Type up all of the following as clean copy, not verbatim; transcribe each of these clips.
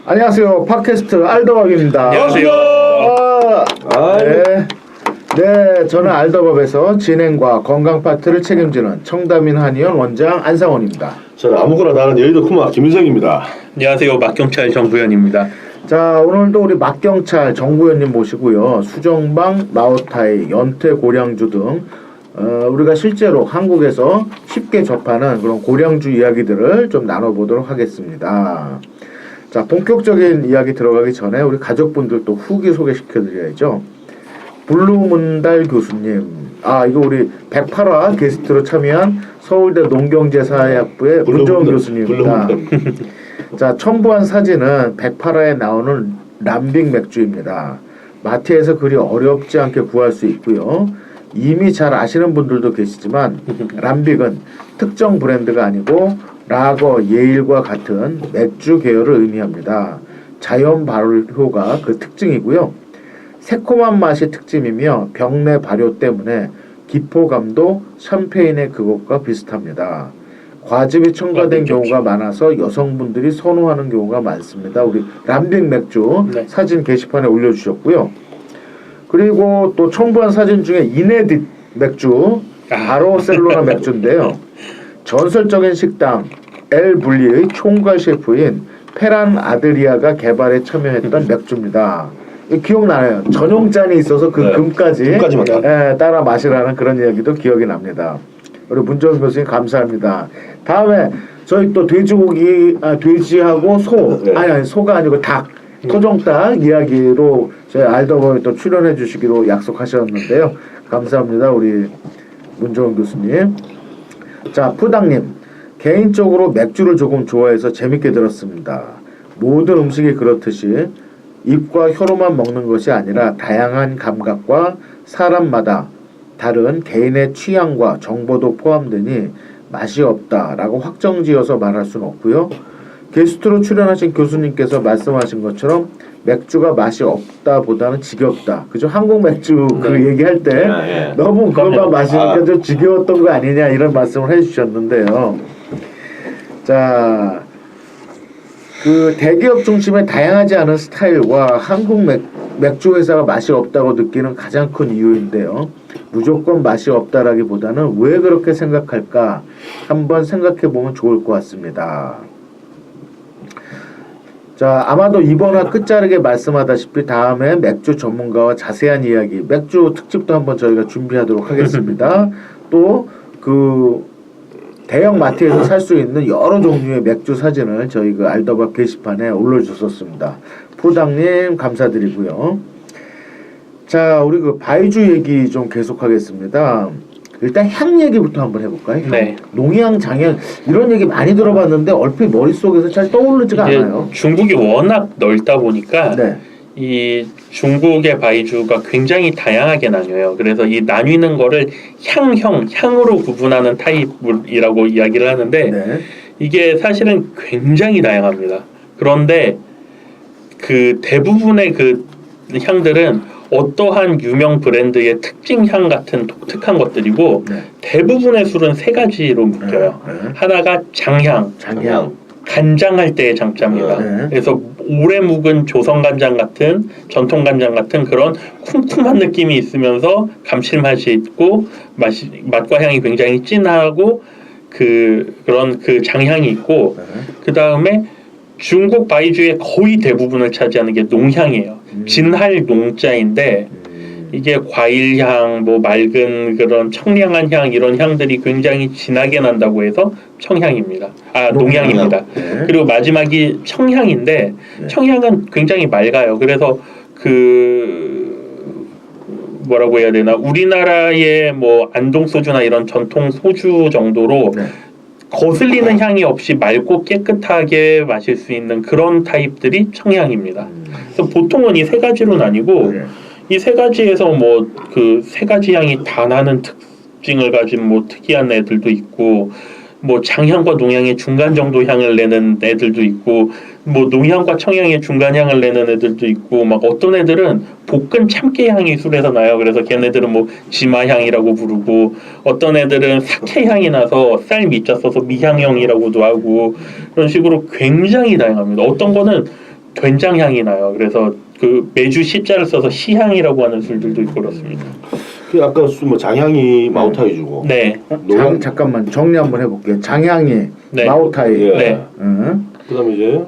안녕하세요. 팟캐스트 알더밥입니다. 안녕하세요. 네, 저는 알더밥에서 진행과 건강 파트를 책임지는 청담인 한의원 원장 안상원입니다. 저는 아무거나 다른 여의도 쿠마 김윤성입니다. 안녕하세요. 막경찰 정부현입니다. 자, 오늘도 우리 막경찰 정부현님 모시고요. 수정방, 마오타이, 연태 고량주 등 우리가 실제로 한국에서 쉽게 접하는 그런 고량주 이야기들을 좀 나눠보도록 하겠습니다. 자, 본격적인 이야기 들어가기 전에 우리 가족분들 또 후기 소개시켜드려야죠. 블루문달 교수님, 이거 우리 108화 게스트로 참여한 서울대 농경제사회학부의 문정원 교수님입니다. 자, 첨부한 사진은 108화에 나오는 람빅 맥주입니다. 마트에서 그리 어렵지 않게 구할 수 있고요. 이미 잘 아시는 분들도 계시지만 람빅은 특정 브랜드가 아니고 라거, 예일과 같은 맥주 계열을 의미합니다. 자연 발효가 그 특징이고요. 새콤한 맛이 특징이며 병내 발효 때문에 기포감도 샴페인의 그것과 비슷합니다. 과즙이 첨가된 경우가 많아서 여성분들이 선호하는 경우가 많습니다. 우리 람빅 맥주 사진 게시판에 올려주셨고요. 그리고 또 첨부한 사진 중에 이네딧 맥주 바르셀로나 맥주인데요. 전설적인 식당 엘 불리의 총괄 셰프인 페란 아드리아가 개발에 참여했던 맥주입니다. 기억나요? 전용잔이 있어서 그 금까지 따라 마시라는 그런 이야기도 기억이 납니다. 우리 문정원 교수님 감사합니다. 다음에 저희 또 돼지고기, 돼지하고 소, 아니 소가 아니고 닭, 토종닭 이야기로 저희 알더버에 또 출연해 주시기로 약속하셨는데요. 감사합니다, 우리 문정원 교수님. 자, 푸당님, 개인적으로 맥주를 조금 좋아해서 재밌게 들었습니다. 모든 음식이 그렇듯이 입과 혀로만 먹는 것이 아니라 다양한 감각과 사람마다 다른 개인의 취향과 정보도 포함되니 맛이 없다라고 확정지어서 말할 수는 없고요. 게스트로 출연하신 교수님께서 말씀하신 것처럼 맥주가 맛이 없다 보다는 지겹다. 그죠? 한국 맥주 그 얘기할 때 너무 그것만 마시니까 좀 지겨웠던 거 아니냐 이런 말씀을 해주셨는데요. 자, 그 대기업 중심의 다양하지 않은 스타일과 한국 맥주 회사가 맛이 없다고 느끼는 가장 큰 이유인데요. 무조건 맛이 없다라기보다는 왜 그렇게 생각할까 한번 생각해 보면 좋을 것 같습니다. 자, 아마도 이번화 끝자르게 말씀하다시피 다음에 맥주 전문가와 자세한 이야기, 맥주 특집도 한번 저희가 준비하도록 하겠습니다. 또 그 대형 마트에서 살 수 있는 여러 종류의 맥주 사진을 저희 그 알더밥 게시판에 올려주셨습니다. 푸당님 감사드리고요. 자, 우리 그 바이주 얘기 좀 계속하겠습니다. 일단 향 얘기부터 한번 해볼까요? 네. 농향, 장향 이런 얘기 많이 들어봤는데 얼핏 머릿속에서 잘 떠오르지가 않아요. 중국이 워낙 넓다 보니까 네. 이 중국의 바이주가 굉장히 다양하게 나뉘어요. 그래서 이 나뉘는 거를 향으로 구분하는 타입이라고 이야기를 하는데 이게 사실은 굉장히 다양합니다. 그런데 그 대부분의 그 향들은 어떠한 유명 브랜드의 특징 향 같은 독특한 것들이고 대부분의 술은 세 가지로 묶여요. 하나가 장향. 간장할 때의 장자입니다. 그래서 오래 묵은 조선간장 같은 전통간장 같은 그런 쿰쿰한 느낌이 있으면서 감칠맛이 있고 맛과 향이 굉장히 진하고 그런 그 장향이 있고 그 다음에 중국 바이주의 거의 대부분을 차지하는 게 농향이에요. 진할 농자인데 이게 과일향, 뭐 맑은 그런 청량한 향 이런 향들이 굉장히 진하게 난다고 해서 청향입니다. 농향입니다. 그리고 마지막이 청향인데 청향은 굉장히 맑아요. 그래서 뭐라고 해야 되나 우리나라의 뭐 안동소주나 이런 전통 소주 정도로 거슬리는 향이 없이 맑고 깨끗하게 마실 수 있는 그런 타입들이 청향입니다. 그래서 보통은 이 세 가지로 나뉘고 이 세 가지에서 뭐 그 세 가지 향이 다 나는 특징을 가진 뭐 특이한 애들도 있고 뭐 장향과 농향의 중간 정도 향을 내는 애들도 있고 뭐 농향과 청향의 중간 향을 내는 애들도 있고 막 어떤 애들은 볶은 참깨 향이 술에서 나요. 그래서 걔네들은 뭐 지마향이라고 부르고 어떤 애들은 사케 향이 나서 쌀 밑자 써서 미향형이라고도 하고 그런 식으로 굉장히 다양합니다. 어떤 거는 된장 향이 나요. 그래서 그 매주 시자를 써서 시향이라고 하는 술들도 있고 그렇습니다. 그 아까 뭐 장향이 마오타이 주고. 네. 잠깐만 정리 한번 해볼게요. 장향이 네. 마오타이. 예. 네. 그다음에 이제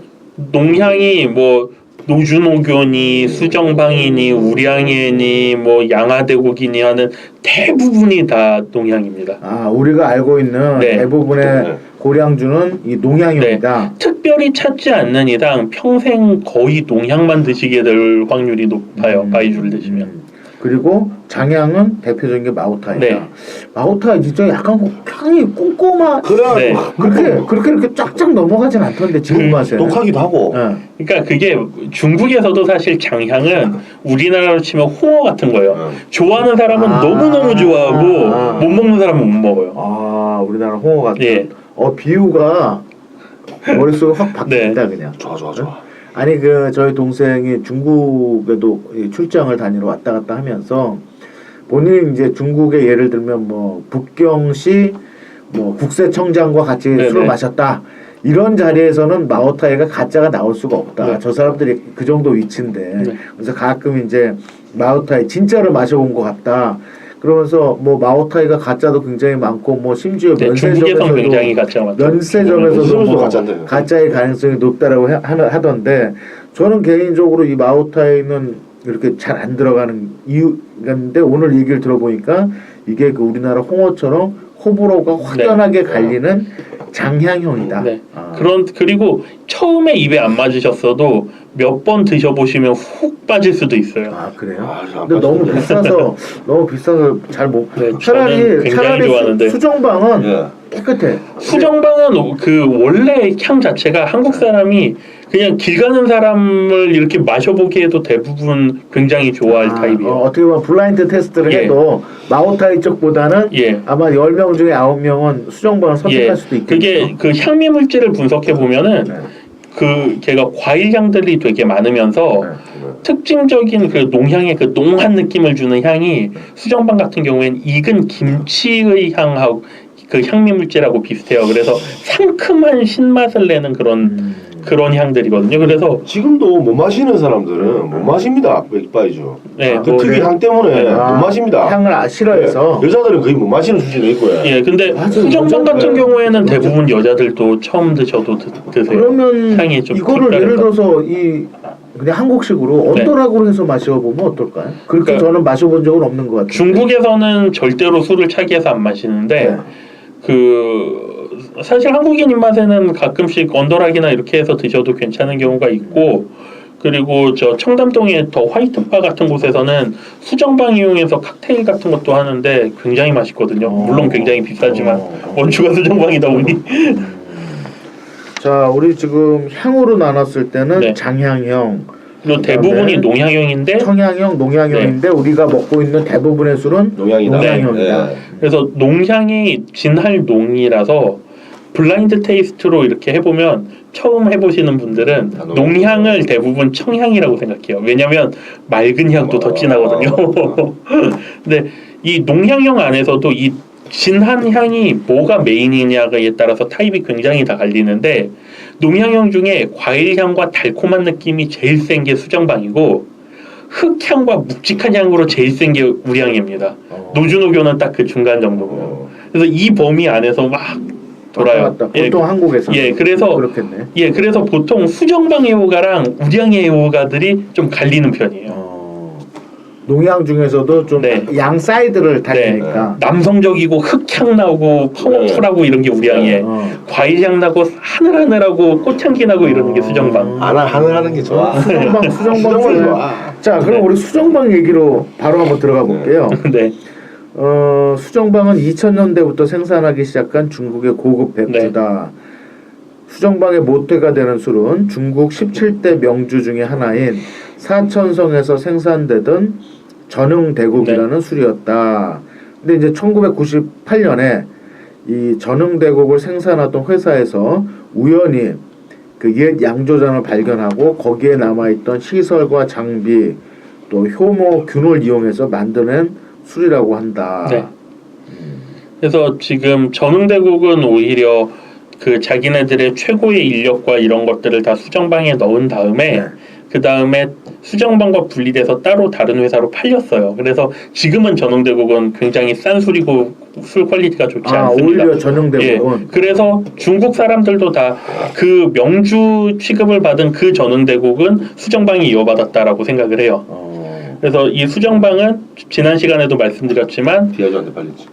농향이 뭐 노주노교니 수정방이니 우량이니 뭐 양화대곡이니 하는 대부분이 다 농향입니다. 아 우리가 알고 있는 네. 대부분의 네. 고량주는 이 농향입니다. 특별히 찾지 않는 이상 평생 거의 농향만 드시게 될 확률이 높아요. 바이주를 드시면. 그리고 장향은 대표적인 게 마오타이다. 네. 마오타이 진짜 약간 향이 꼼꼼한 그래 네. 그렇게 이렇게 쫙쫙 넘어가진 않던데 지금 맛에. 독하기도 하고. 그러니까 그게 중국에서도 사실 장향은 우리나라로 치면 홍어 같은 거예요. 좋아하는 사람은 너무너무 좋아하고 못 먹는 사람은 못 먹어요. 아 우리나라 홍어 같은. 예. 비유가 머릿속에 확 바뀐다 네. 그냥. 좋아. 아니 저희 동생이 중국에도 출장을 다니러 왔다 갔다 하면서 본인이 이제 중국에 예를 들면 뭐 북경시 뭐 국세청장과 같이 네네. 술을 마셨다 이런 자리에서는 마오타이가 가짜가 나올 수가 없다. 네. 저 사람들이 그 정도 위치인데 네. 그래서 가끔 이제 마오타이 진짜로 마셔본 것 같다. 그러면서 뭐 마오타이가 가짜도 굉장히 많고 뭐 심지어 네, 중국에선 굉장히 면세점에서도 가짜 많죠. 면세점에서도 뭐 가짜인데요. 가짜의 가능성이 높다라고 하던데 저는 개인적으로 이 마오타이는 이렇게 잘 안 들어가는 이유인데 오늘 얘기를 들어보니까 이게 그 우리나라 홍어처럼 호불호가 확연하게 갈리는 장향형이다. 네. 아. 그리고 처음에 입에 안 맞으셨어도 몇 번 드셔보시면 훅 빠질 수도 있어요. 아 그래요? 아, 근데 너무 비싸서 잘 못. 네, 차라리 저는 굉장히 좋아하는데. 수정방은 예. 깨끗해. 수정방은 그 원래 향 자체가 한국 사람이 그냥 길 가는 사람을 이렇게 마셔보기에도 대부분 굉장히 좋아할 타입이에요. 어떻게 보면 블라인드 테스트를 예. 해도 마오타이 쪽보다는 예. 아마 10명 중에 9명은 수정방을 선택할 수도 있겠죠. 그게 그 향미 물질을 분석해 보면은 네. 그 걔가 과일 향들이 되게 많으면서 특징적인 그 농향의 그 농한 느낌을 주는 향이 수정방 같은 경우에는 익은 김치의 향하고 그 향미 물질하고 비슷해요. 그래서 상큼한 신맛을 내는 그런 향들이거든요. 그래서 지금도 못 마시는 사람들은 못 마십니다. 백바이주. 네, 그 특이 향 때문에 못 마십니다. 향을 싫어해서. 예. 여자들은 거의 못 마시는 수준에 있고요. 예, 근데 수정방 같은 경우에는 대부분 여자들도 처음 드셔도 드세요. 그러면 향이 좀 이거를 특별해서. 예를 들어서 그냥 한국식으로 언더락으로 해서 마셔보면 어떨까요? 그렇게 그러니까 저는 마셔본 적은 없는 것 같아요. 중국에서는 절대로 술을 차게 해서 안 마시는데 네. 사실 한국인 입맛에는 가끔씩 언더락이나 이렇게 해서 드셔도 괜찮은 경우가 있고 그리고 저 청담동의 더 화이트바 같은 곳에서는 수정방 이용해서 칵테일 같은 것도 하는데 굉장히 맛있거든요. 물론 굉장히 비싸지만 원주가 수정방이다 보니 자, 우리 지금 향으로 나눴을 때는 네. 장향형, 그리고 대부분이 농향형인데 청향형, 농향형인데 우리가 먹고 있는 대부분의 술은 농향이다. 농향형이다. 네. 그래서 농향이 진할 농이라서 블라인드 테이스트로 이렇게 해보면 처음 해보시는 분들은 농향을 대부분 청향이라고 생각해요. 왜냐하면 맑은 향도 더 진하거든요. 근데 이 농향형 안에서도 이 진한 향이 뭐가 메인이냐에 따라서 타입이 굉장히 다 갈리는데 농향형 중에 과일 향과 달콤한 느낌이 제일 센 게 수정방이고 흙향과 묵직한 향으로 제일 센 게 우량입니다. 노주노교는 딱 그 중간 정도고요. 그래서 이 범위 안에서 막 돌아요. 맞다. 보통 한국에서. 그래서 그렇겠네. 그래서 보통 수정방 애호가랑 우량 애호가들이 좀 갈리는 편이에요. 농향 중에서도 좀 네. 양 사이드를 다니니까. 남성적이고 흙향 나고 파워풀하고 이런 게 우량이에요. 과일향 나고 하늘하늘하고 꽃향기 나고 이러는 게 수정방. 하늘하는 게 좋아. 수정방 수정방이 좋아. 자, 그럼 우리 수정방 얘기로 바로 한번 들어가 볼게요. 네. 수정방은 2000년대부터 생산하기 시작한 중국의 고급 백주다. 수정방의 모태가 되는 술은 중국 17대 명주 중에 하나인 사천성에서 생산되던 전흥대곡이라는 술이었다. 근데 이제 1998년에 이 전흥대곡을 생산하던 회사에서 우연히 그 옛 양조장을 발견하고 거기에 남아있던 시설과 장비 또 효모 균을 이용해서 만드는 술이라고 한다. 네. 그래서 지금 전흥대국은 오히려 그 자기네들의 최고의 인력과 이런 것들을 다 수정방에 넣은 다음에 네. 그 다음에 수정방과 분리돼서 따로 다른 회사로 팔렸어요. 그래서 지금은 전용대국은 굉장히 싼 술이고 술 퀄리티가 좋지 않습니다. 오히려 전용대국은. 그래서 중국 사람들도 다 그 명주 취급을 받은 그 전용대국은 수정방이 이어받았다라고 생각을 해요. 그래서 이 수정방은 지난 시간에도 말씀드렸지만 디아조한테 팔렸지.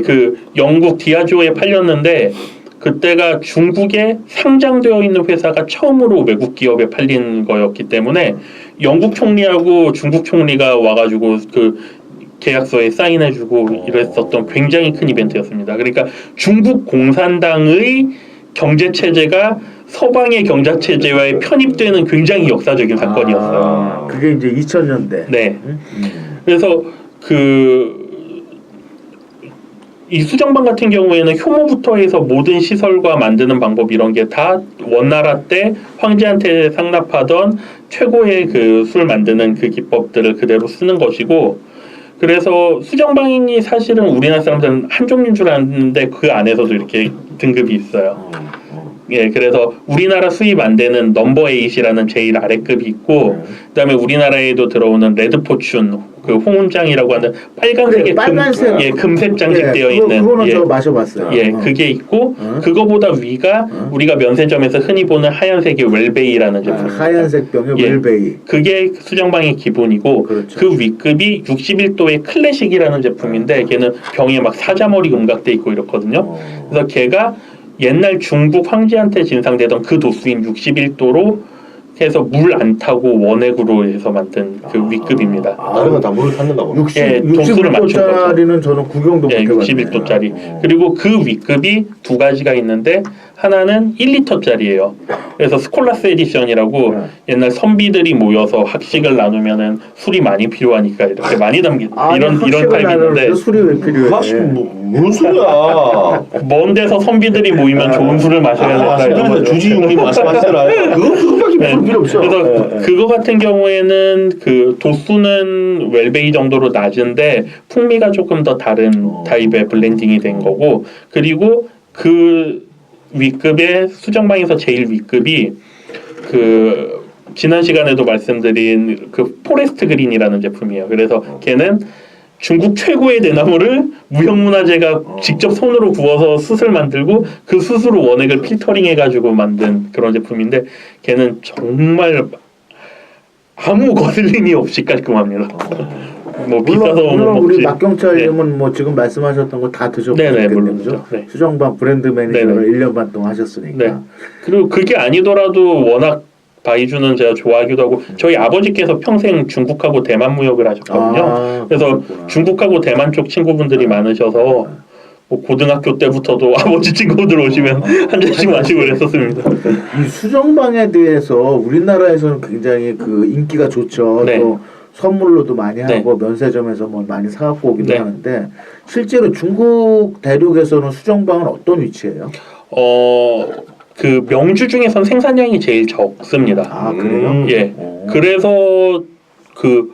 그 영국 디아조에 팔렸는데 그때가 중국에 상장되어 있는 회사가 처음으로 외국 기업에 팔린 거였기 때문에 영국 총리하고 중국 총리가 와가지고 그 계약서에 사인해주고 이랬었던 굉장히 큰 이벤트였습니다. 그러니까 중국 공산당의 경제 체제가 서방의 경제 체제와의 편입되는 굉장히 역사적인 사건이었어요. 그게 이제 2000년대. 네. 그래서 이 수정방 같은 경우에는 효모부터 해서 모든 시설과 만드는 방법 이런 게 다 원나라 때 황제한테 상납하던 최고의 그 술 만드는 그 기법들을 그대로 쓰는 것이고, 그래서 수정방이 사실은 우리나라 사람들은 한 종류인 줄 아는데 그 안에서도 이렇게 등급이 있어요. 예, 그래서 우리나라 수입 안 되는 넘버 8이라는 제일 아래급이 있고, 그다음에 우리나라에도 들어오는 레드 포춘, 그 홍은장이라고 하는 빨간색의 금색 장식되어 있는, 그거는 저 마셔봤어요. 그게 있고, 그거보다 위가 우리가 면세점에서 흔히 보는 하얀색의 웰베이라는 제품. 하얀색 병의 웰베이. 그게 수정방의 기본이고, 그렇죠. 그 윗급이 61도의 클래식이라는 제품인데, 걔는 병에 막 사자머리 음각돼 있고 이렇거든요. 그래서 걔가 옛날 중국 황제한테 진상되던 그 도수인 61도로 해서 물 안 타고 원액으로 해서 만든 그 윗급입니다. 다른 건 다 물을 탔는가 보네. 61도짜리는 저는 구경도 못 해봤네요. 61도짜리. 그리고 그 윗급이 두 가지가 있는데 하나는 1리터짜리예요. 그래서 스콜라스 에디션이라고 옛날 선비들이 모여서 학식을 나누면은 술이 많이 필요하니까 이렇게 많이 담긴 이런 타입이 있는데, 술이 왜 필요해? 무슨 소리야? 먼 데서 선비들이 모이면 좋은 술을 마셔야 된다. 그래서 주지용님 말씀하시잖아요. 그거밖에 필요 없어. 그래서 그거 같은 경우에는 그 도수는 웰베이 정도로 낮은데 풍미가 조금 더 다른 타입의 블렌딩이 된 거고, 그리고 그 윗급의 수정방에서 제일 윗급이 그 지난 시간에도 말씀드린 그 포레스트 그린이라는 제품이에요. 그래서 걔는 중국 최고의 대나무를 무형문화재가 직접 손으로 구워서 숯을 만들고 그 숯으로 원액을 필터링 해가지고 만든 그런 제품인데, 걔는 정말 아무 거슬림이 없이 깔끔합니다. 뭐 비싸서 물론 먹지. 우리 막경찰님은 뭐 지금 말씀하셨던 거 다 드셔보셨겠네요. 네. 수정방 브랜드 매니저를 1년 반 동안 하셨으니까. 네. 그리고 그게 아니더라도 워낙 바이주는 제가 좋아하기도 하고, 저희 아버지께서 평생 중국하고 대만 무역을 하셨거든요. 그래서 그렇구나. 중국하고 대만 쪽 친구분들이 많으셔서 뭐 고등학교 때부터도 아버지 친구들 오시면 한 잔씩 마시고 그랬었습니다. 이 수정방에 대해서 우리나라에서는 굉장히 그 인기가 좋죠. 네. 또 선물로도 많이 하고 면세점에서 뭐 많이 사갖고 오기도 하는데, 실제로 중국 대륙에서는 수정방은 어떤 위치예요? 그 명주 중에선 생산량이 제일 적습니다. 그래요? 예. 그래서 그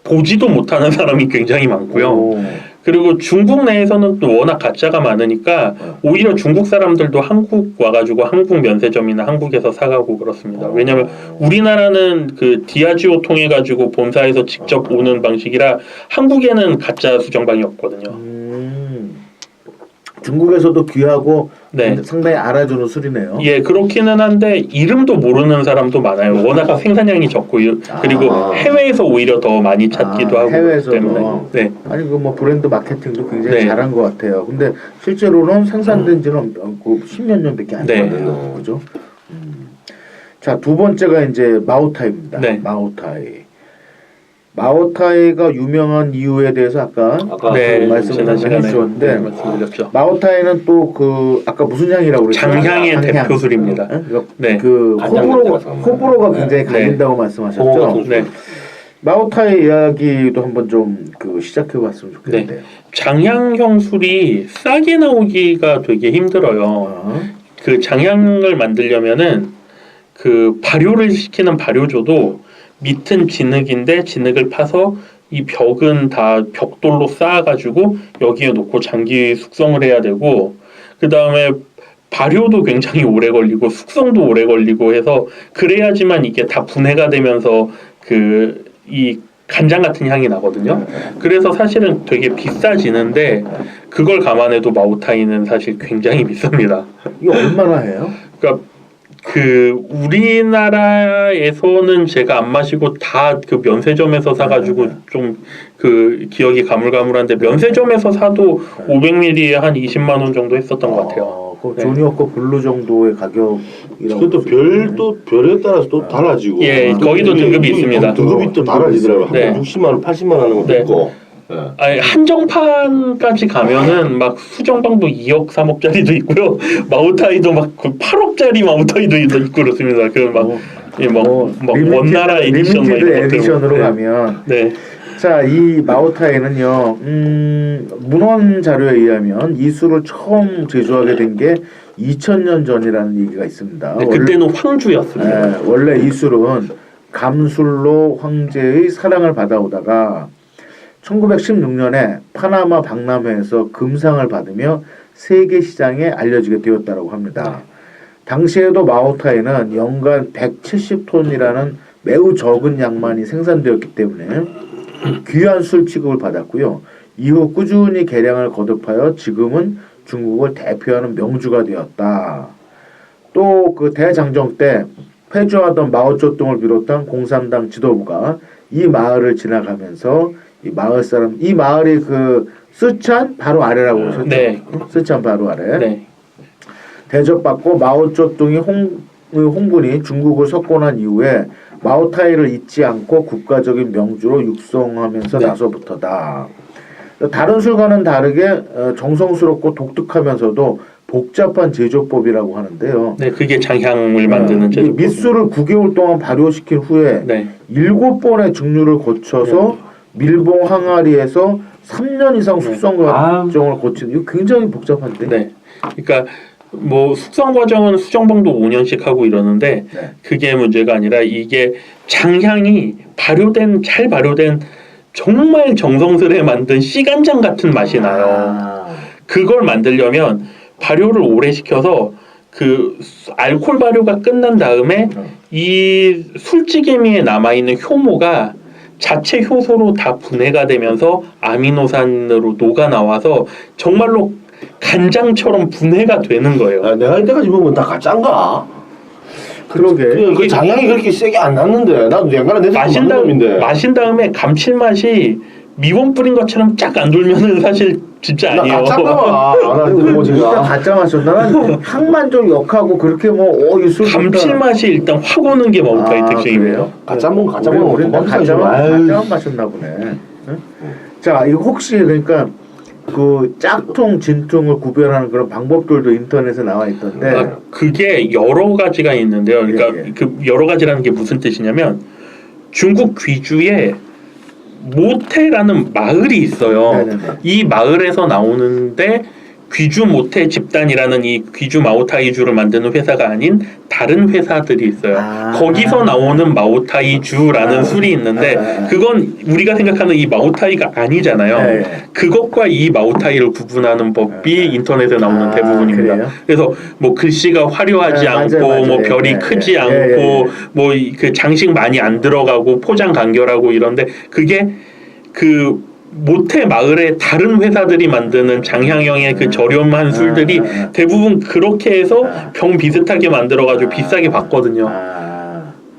보지도 못하는 사람이 굉장히 많고요. 그리고 중국 내에서는 또 워낙 가짜가 많으니까 오히려 중국 사람들도 한국 와가지고 한국 면세점이나 한국에서 사가고 그렇습니다. 왜냐하면 우리나라는 그 디아지오 통해 가지고 본사에서 직접 오는 방식이라 한국에는 가짜 수정방이 없거든요. 중국에서도 귀하고 상당히 알아주는 술이네요. 예, 그렇기는 한데 이름도 모르는 사람도 많아요. 워낙 생산량이 적고, 그리고 해외에서 오히려 더 많이 찾기도 하고 해외에서도. 때문에. 네. 아니 그 뭐 브랜드 마케팅도 굉장히 잘한 것 같아요. 근데 실제로는 생산된 지는 10몇 년밖에 안 됐네요. 그죠? 자, 두 번째가 이제 마오타이입니다. 마오타이가 유명한 이유에 대해서 아까 말씀을 해주셨는데, 마오타이는 또 그 아까 무슨 향이라고 그랬죠? 장향의 대표술입니다. 그 호불호가 굉장히 갈린다고 말씀하셨죠. 마오타이 이야기도 한번 좀 그 시작해봤으면 좋겠는데요. 장향형 술이 싸게 나오기가 되게 힘들어요. 그 장향을 만들려면은 그 발효를 시키는 발효조도 밑은 진흙인데 진흙을 파서 이 벽은 다 벽돌로 쌓아가지고 여기에 놓고 장기 숙성을 해야 되고, 그 다음에 발효도 굉장히 오래 걸리고 숙성도 오래 걸리고 해서 그래야지만 이게 다 분해가 되면서 그 이 간장 같은 향이 나거든요. 그래서 사실은 되게 비싸지는데 그걸 감안해도 마오타이는 사실 굉장히 비쌉니다. 이거 얼마나 해요? 그러니까 그 우리나라에서는 제가 안 마시고 다 그 면세점에서 사가지고 좀 그 기억이 가물가물한데 면세점에서 사도 500ml에 한 20만 원 정도 했었던 것 같아요. 그 네. 조니워커 블루 정도의 가격이라고. 그것도 별에 따라서 또 달라지고. 예, 거기도 등급이 있습니다. 등급이 또 달라지더라고요. 네. 한 60만 원, 80만 원 하는 것도 네. 있고. 예. 아니, 한정판까지 가면은 막 수정방도 2억, 3억짜리도 있고요. 마오타이도 막 8억짜리 마오타이도 있고 그렇습니다. 막 원나라 에디션 막 리미티드 이런 것들. 에디션으로 네. 가면. 네. 자, 이 마오타이는요, 문헌 자료에 의하면 이 술을 처음 제조하게 된 게 2000년 전이라는 얘기가 있습니다. 네, 그때는 황주였습니다. 원래 이 술은 감술로 황제의 사랑을 받아오다가 1916년에 파나마 박람회에서 금상을 받으며 세계 시장에 알려지게 되었다고 합니다. 당시에도 마오타이는 연간 170톤이라는 매우 적은 양만이 생산되었기 때문에 귀한 술 취급을 받았고요. 이후 꾸준히 개량을 거듭하여 지금은 중국을 대표하는 명주가 되었다. 또 그 대장정 때 패주하던 마오쩌둥을 비롯한 공산당 지도부가 이 마을을 지나가면서 이 마을이 그 쓰촨 바로 아래라고 하셨죠? 네. 쓰촨 바로 아래. 네. 대접받고 마오쩌둥이 홍군이 중국을 석권한 이후에 마오타이를 잊지 않고 국가적인 명주로 육성하면서 네. 나서부터다. 다른 술과는 다르게 정성스럽고 독특하면서도 복잡한 제조법이라고 하는데요. 네, 그게 장향을 만드는 이 제조법. 밑술을 9개월 동안 발효시킨 후에 네. 7번의 증류를 거쳐서 밀봉 항아리에서 3년 이상 숙성 과정을 거치는 이거 굉장히 복잡한데. 네. 그러니까 뭐 숙성 과정은 수정방도 5년씩 하고 이러는데 네. 그게 문제가 아니라 이게 장향이 잘 발효된 정말 정성스레 만든 씨간장 같은 맛이 나요. 그걸 만들려면 발효를 오래 시켜서 그 알코올 발효가 끝난 다음에 이 술찌개미에 남아있는 효모가 자체 효소로 다 분해가 되면서 아미노산으로 녹아 나와서 정말로 간장처럼 분해가 되는 거예요. 아, 내가 이때까지 보면 다 가짜인가? 그러게. 그 장향이 그렇게 세게 안 났는데 나도 연간에 내서 마신 다음에 감칠맛이 미원 뿌린 것처럼 쫙 안 돌면은 사실 진짜 나 아니에요. 가짜인가 봐. 나 뭐 일단 제가 가짜 맛이었나? 난 향만 좀 역하고 그렇게 이술 감칠맛이 일단 확 오는 게 마오타이 특징이에요. 가짜 우리 먹으면 가짜만 마셨나 보네. 응? 자, 이거 혹시 그러니까 그 짝퉁, 진퉁을 구별하는 그런 방법들도 인터넷에 나와 있던데. 그게 여러 가지가 있는데요. 그러니까 예. 그 여러 가지라는 게 무슨 뜻이냐면 중국 귀주에 모태라는 마을이 있어요. 네네네. 이 마을에서 나오는데 귀주 모태 집단이라는 이 귀주 마오타이주를 만드는 회사가 아닌 다른 회사들이 있어요. 거기서 나오는 마오타이주라는 술이 있는데 그건 우리가 생각하는 이 마오타이가 아니잖아요. 네. 그것과 이 마오타이를 구분하는 법이 인터넷에 나오는 대부분입니다. 그래요? 그래서 뭐 글씨가 화려하지 않고 맞아요. 뭐 별이 네, 크지 네. 않고 뭐 그 장식 많이 안 들어가고 포장 간결하고 이런데 그게 그 모태 마을의 다른 회사들이 만드는 장향형의 그 저렴한 술들이 대부분 그렇게 해서 병 비슷하게 만들어가지고 비싸게 받거든요.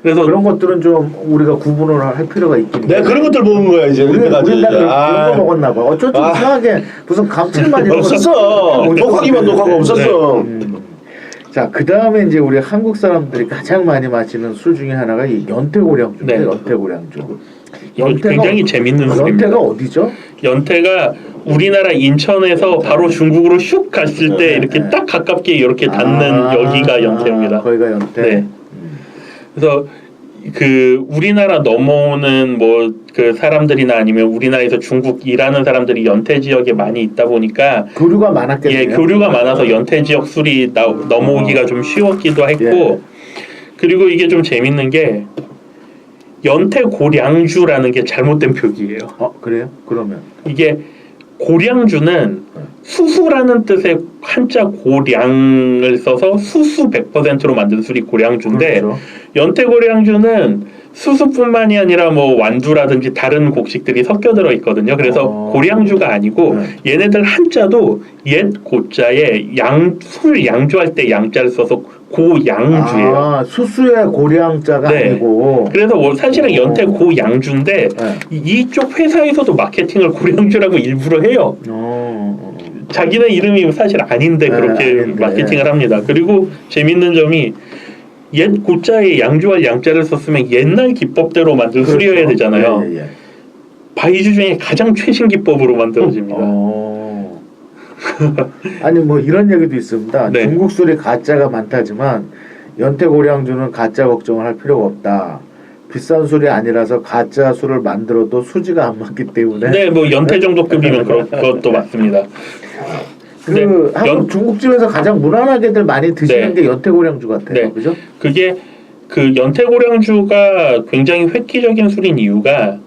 그래서 그런 것들은 좀 우리가 구분을 할 필요가 있긴 내가 그런 것들 보는 거야 이제. 우리가 그런 거 먹었나 봐. 어쩌지 이상하게 무슨 감칠맛 이런 거 없었어. 녹화기만 녹화가 없었어. 자, 그 다음에 이제 우리 한국 사람들이 가장 많이 마시는 술 중에 하나가 이 연태고량주인데 네. 연태고량주. 이거 굉장히 재밌는 술입니다. 연태가 어디죠? 연태가 우리나라 인천에서 바로 중국으로 슉 갔을 때 이렇게 딱 가깝게 이렇게 닿는 여기가 연태입니다. 거기가 연태. 네. 그래서 그 우리나라 넘어오는 뭐 그 사람들이나 아니면 우리나라에서 중국 일하는 사람들이 연태 지역에 많이 있다 보니까 교류가 많았겠네요. 예, 교류가 많아서 연태 지역 술이 넘어오기가 좀 쉬웠기도 했고 예. 그리고 이게 좀 재밌는 게 연태 고량주라는 게 잘못된 표기예요. 그래요? 그러면 이게 고량주는 수수라는 뜻의 한자 고량을 써서 수수 100%로 만든 술이 고량주인데 그렇죠. 연태고량주는 수수뿐만이 아니라 뭐 완두라든지 다른 곡식들이 섞여 들어 있거든요. 그래서 고량주가 아니고 얘네들 한자도 옛 고자에 술 양조할 때 양자를 써서 고양주예요. 아, 수수의 고량자가 네. 아니고. 그래서 사실은 연태 고양주인데 네. 이쪽 회사에서도 마케팅을 고량주라고 일부러 해요. 자기네 이름이 사실 아닌데 그렇게 아닌데. 마케팅을 합니다. 그리고 재밌는 점이 옛 고자에 양조할 양자를 썼으면 옛날 기법대로 만든 그렇죠. 술이어야 되잖아요. 예, 예. 바이주 중에 가장 최신 기법으로 만들어집니다. 아니 뭐 이런 얘기도 있습니다. 네. 중국 술이 가짜가 많다지만 연태고량주는 가짜 걱정을 할 필요가 없다. 비싼 술이 아니라서 가짜 술을 만들어도 수지가 안 맞기 때문에. 네, 뭐 연태 정도 급이면 그것도 맞습니다. 그 한국 중국집에서 가장 무난하게들 많이 드시는 네. 게 연태고량주 같아요. 네. 그죠? 그게 그 연태고량주가 굉장히 획기적인 술인 이유가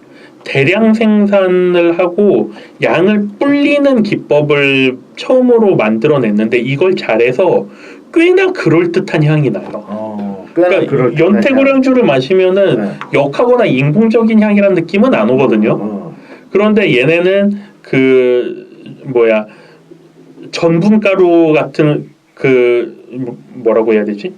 대량 생산을 하고 양을 불리는 기법을 처음으로 만들어냈는데 이걸 잘해서 꽤나 그럴듯한 향이 나요. 그러니까 연태고량주를 마시면은 네. 역하거나 인공적인 향이라는 느낌은 안 오거든요. 그런데 얘네는 그 뭐야 전분가루 같은 그 뭐라고 해야 되지?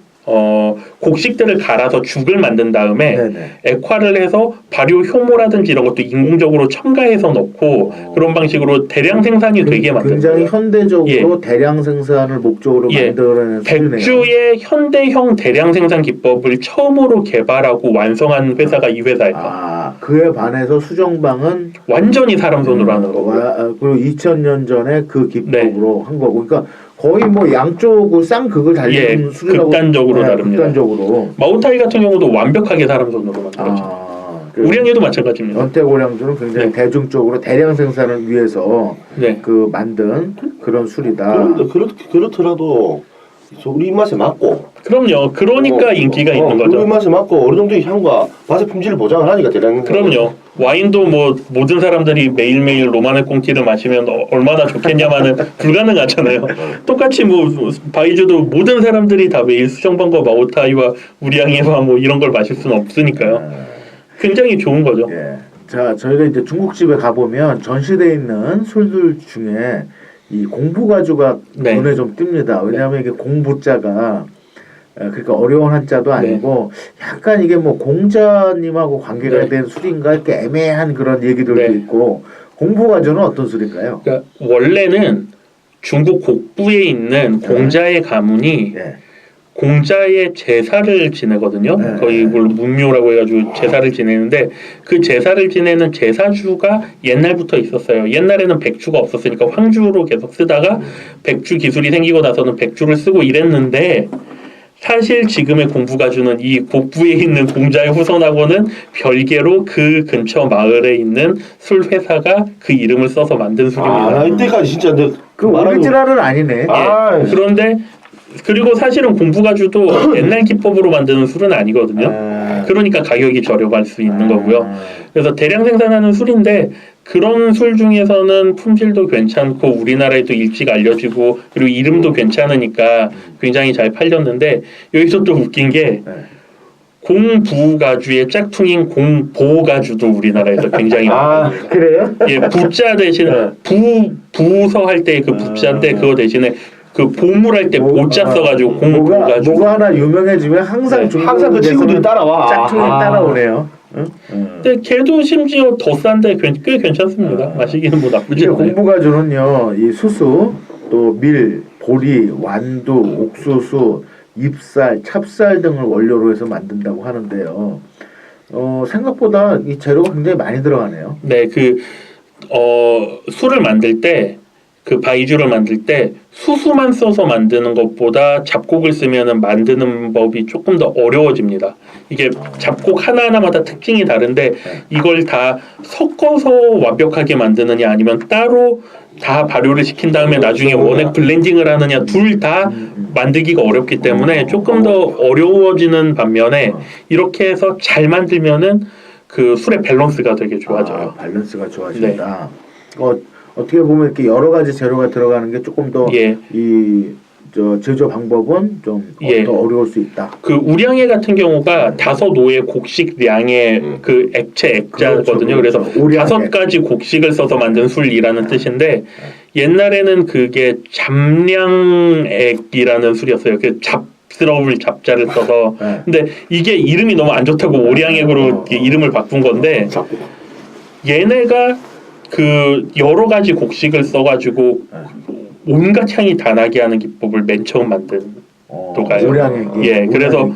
곡식들을 갈아서 죽을 만든 다음에 네네. 액화를 해서 발효 효모라든지 이런 것도 인공적으로 첨가해서 넣고 그런 방식으로 대량 생산이 되게 만든 굉장히 거예요. 현대적으로 대량 생산을 목적으로 만들어낸 술이네요. 백주의 현대형 대량 생산 기법을 처음으로 개발하고 완성한 회사가 이 회사예요. 아, 그에 반해서 수정방은 완전히 사람 손으로 하는 거고요. 그리고 2000년 전에 그 기법으로 한 거고, 그러니까 거의 뭐 양쪽 쌍극을 달리는 술이라고. 극단적으로 다릅니다. 극단적으로. 마오타이 같은 경우도 완벽하게 사람 손으로 만들어져. 우량주도 마찬가지입니다. 연태고량주는 굉장히 대중적으로 대량 생산을 위해서 그 만든 그런 술이다. 그런데 그렇더라도 우리 입맛에 맞고. 그럼요. 그러니까 인기가 있는 거죠. 우리 입맛에 맞고 어느 정도의 향과 맛의 품질을 보장을 하니까 대량. 그럼요. 와인도 뭐 모든 사람들이 매일매일 로마네 꽁티를 마시면 얼마나 좋겠냐마는 불가능하잖아요. 똑같이 뭐 바이주도 모든 사람들이 다 매일 수정방과 마오타이와 우량이와 뭐 이런 걸 마실 수는 없으니까요. 굉장히 좋은 거죠. 예. 자, 저희가 이제 중국집에 가보면 전시되어 있는 술들 중에 이 공부가주가 눈에 좀 띕니다. 왜냐하면 이게 공부자가 그러니까 어려운 한자도 아니고 약간 이게 뭐 공자님하고 관계가 된 술인가 이렇게 애매한 그런 얘기들도 있고. 공부가주는 어떤 술인가요? 그러니까 원래는 중국 곡부에 있는 공자의 가문이 공자의 제사를 지내거든요. 거의 뭘 문묘라고 해가지고 제사를 지내는데 그 제사를 지내는 제사주가 옛날부터 있었어요. 옛날에는 백주가 없었으니까 황주로 계속 쓰다가 백주 기술이 생기고 나서는 백주를 쓰고 이랬는데 사실 지금의 공부가주는 이 곡부에 있는 공자의 후손하고는 별개로 그 근처 마을에 있는 술 회사가 그 이름을 써서 만든 술입니다. 이때까지 진짜 그 오리지널은 아니네. 그런데 그리고 사실은 공부가주도 옛날 기법으로 만드는 술은 아니거든요. 그러니까 가격이 저렴할 수 있는 거고요. 그래서 대량 생산하는 술인데 그런 술 중에서는 품질도 괜찮고 우리나라에도 일찍 알려지고 그리고 이름도 괜찮으니까 굉장히 잘 팔렸는데 여기서 또 웃긴 게 공부가주의 짝퉁인 공보가주도 우리나라에서 굉장히 많거든요. 그래요? 예, 부자 대신에 부서 할 때 그 부자인데 그거 대신에 그 보물할 때 보자 써가지고 공부가지고 뭐가 하나 유명해지면 항상 항상 그 친구들이 따라와. 짝퉁이 따라오네요. 근데 걔도 심지어 더 싼데 꽤 괜찮습니다. 마시기는 뭐 나쁘지 않아요. 공부가주는요, 이 수수, 또 밀, 보리, 완두, 옥수수, 잎살, 찹쌀 등을 원료로 해서 만든다고 하는데요. 생각보다 이 재료가 굉장히 많이 들어가네요. 네, 술을 만들 때 그 바이주를 만들 때 수수만 써서 만드는 것보다 잡곡을 쓰면은 만드는 법이 조금 더 어려워집니다. 이게 잡곡 하나하나마다 특징이 다른데 이걸 다 섞어서 완벽하게 만드느냐 아니면 따로 다 발효를 시킨 다음에 나중에 원액 블렌딩을 하느냐 둘 다 만들기가 어렵기 때문에 조금 더 어려워지는 반면에 이렇게 해서 잘 만들면은 그 술의 밸런스가 되게 좋아져요. 밸런스가 좋아진다. 어떻게 보면 이렇게 여러 가지 재료가 들어가는 게 조금 더 이 제조 방법은 좀 더 어려울 수 있다. 그 우량회 같은 경우가 5오의 곡식량의 그 액체 액자거든요. 그렇죠. 그래서 5가지 곡식을 써서 만든 술이라는 뜻인데 옛날에는 그게 잡량액이라는 술이었어요. 그 잡스러울 잡자를 써서 근데 이게 이름이 너무 안 좋다고 오량액으로 이름을 바꾼 건데 얘네가 그 여러 가지 곡식을 써가지고 온갖 향이 다 나게 하는 기법을 맨 처음 만든 도가요. 오량액이. 그래서